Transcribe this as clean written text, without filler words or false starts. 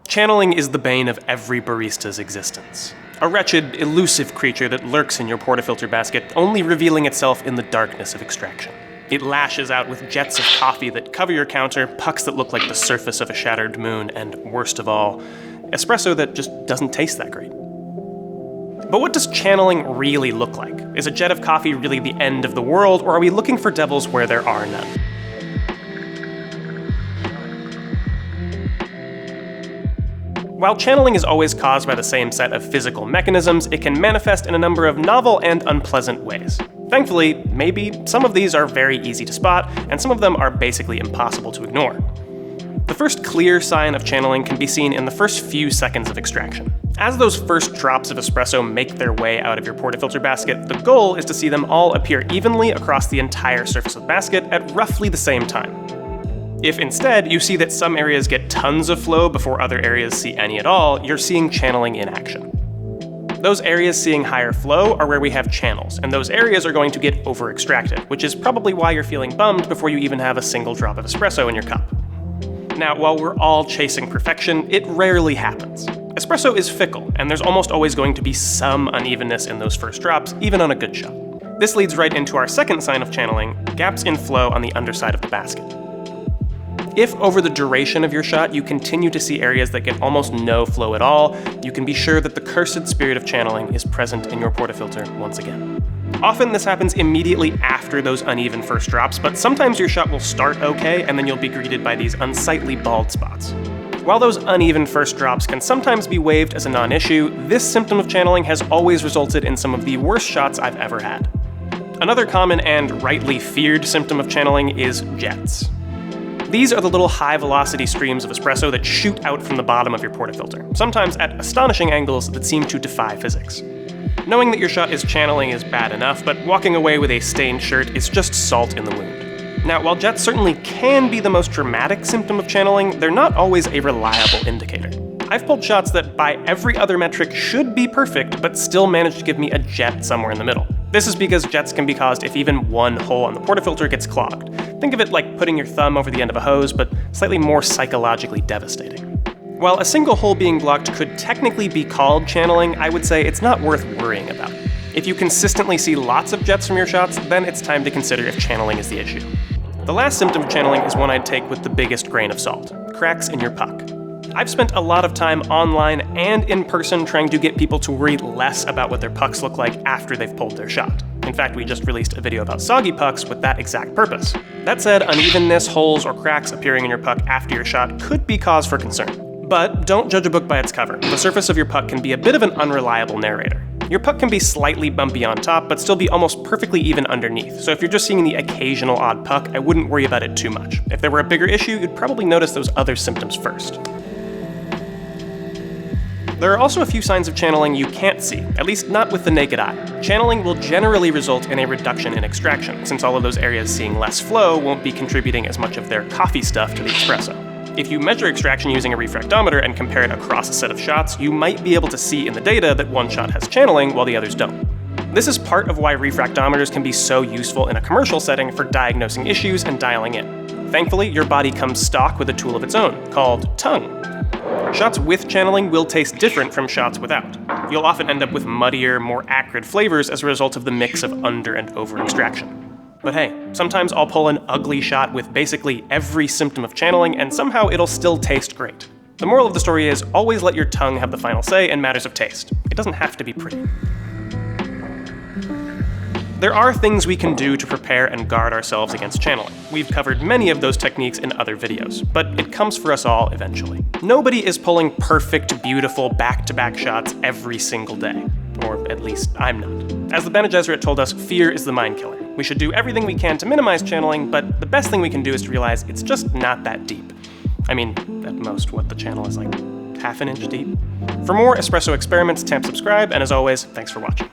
Channeling is the bane of every barista's existence. A wretched, elusive creature that lurks in your portafilter basket, only revealing itself in the darkness of extraction. It lashes out with jets of coffee that cover your counter, pucks that look like the surface of a shattered moon, and worst of all, espresso that just doesn't taste that great. But what does channeling really look like? Is a jet of coffee really the end of the world, or are we looking for devils where there are none? While channeling is always caused by the same set of physical mechanisms, it can manifest in a number of novel and unpleasant ways. Thankfully, maybe some of these are very easy to spot, and some of them are basically impossible to ignore. The first clear sign of channeling can be seen in the first few seconds of extraction. As those first drops of espresso make their way out of your portafilter basket, the goal is to see them all appear evenly across the entire surface of the basket at roughly the same time. If instead you see that some areas get tons of flow before other areas see any at all, you're seeing channeling in action. Those areas seeing higher flow are where we have channels, and those areas are going to get over-extracted, which is probably why you're feeling bummed before you even have a single drop of espresso in your cup. Now, while we're all chasing perfection, it rarely happens. Espresso is fickle, and there's almost always going to be some unevenness in those first drops, even on a good shot. This leads right into our second sign of channeling, gaps in flow on the underside of the basket. If over the duration of your shot you continue to see areas that get almost no flow at all, you can be sure that the cursed spirit of channeling is present in your portafilter once again. Often this happens immediately after those uneven first drops, but sometimes your shot will start okay and then you'll be greeted by these unsightly bald spots. While those uneven first drops can sometimes be waved as a non-issue, this symptom of channeling has always resulted in some of the worst shots I've ever had. Another common and rightly feared symptom of channeling is jets. These are the little high-velocity streams of espresso that shoot out from the bottom of your portafilter, sometimes at astonishing angles that seem to defy physics. Knowing that your shot is channeling is bad enough, but walking away with a stained shirt is just salt in the wound. Now, while jets certainly can be the most dramatic symptom of channeling, they're not always a reliable indicator. I've pulled shots that by every other metric should be perfect, but still manage to give me a jet somewhere in the middle. This is because jets can be caused if even one hole on the portafilter gets clogged. Think of it like putting your thumb over the end of a hose, but slightly more psychologically devastating. While a single hole being blocked could technically be called channeling, I would say it's not worth worrying about. If you consistently see lots of jets from your shots, then it's time to consider if channeling is the issue. The last symptom of channeling is one I'd take with the biggest grain of salt: cracks in your puck. I've spent a lot of time online and in person trying to get people to worry less about what their pucks look like after they've pulled their shot. In fact, we just released a video about soggy pucks with that exact purpose. That said, unevenness, holes, or cracks appearing in your puck after your shot could be cause for concern. But don't judge a book by its cover. The surface of your puck can be a bit of an unreliable narrator. Your puck can be slightly bumpy on top, but still be almost perfectly even underneath, so if you're just seeing the occasional odd puck, I wouldn't worry about it too much. If there were a bigger issue, you'd probably notice those other symptoms first. There are also a few signs of channeling you can't see, at least not with the naked eye. Channeling will generally result in a reduction in extraction, since all of those areas seeing less flow won't be contributing as much of their coffee stuff to the espresso. If you measure extraction using a refractometer and compare it across a set of shots, you might be able to see in the data that one shot has channeling while the others don't. This is part of why refractometers can be so useful in a commercial setting for diagnosing issues and dialing in. Thankfully, your body comes stock with a tool of its own, called tongue. Shots with channeling will taste different from shots without. You'll often end up with muddier, more acrid flavors as a result of the mix of under and over extraction. But hey, sometimes I'll pull an ugly shot with basically every symptom of channeling and somehow it'll still taste great. The moral of the story is always let your tongue have the final say in matters of taste. It doesn't have to be pretty. There are things we can do to prepare and guard ourselves against channeling. We've covered many of those techniques in other videos, but it comes for us all eventually. Nobody is pulling perfect, beautiful, back-to-back shots every single day. Or at least I'm not. As the Bene Gesserit told us, fear is the mind killer. We should do everything we can to minimize channeling, but the best thing we can do is to realize it's just not that deep. I mean, at most, what the channel is like half an inch deep. For more espresso experiments, tap subscribe, and as always, thanks for watching.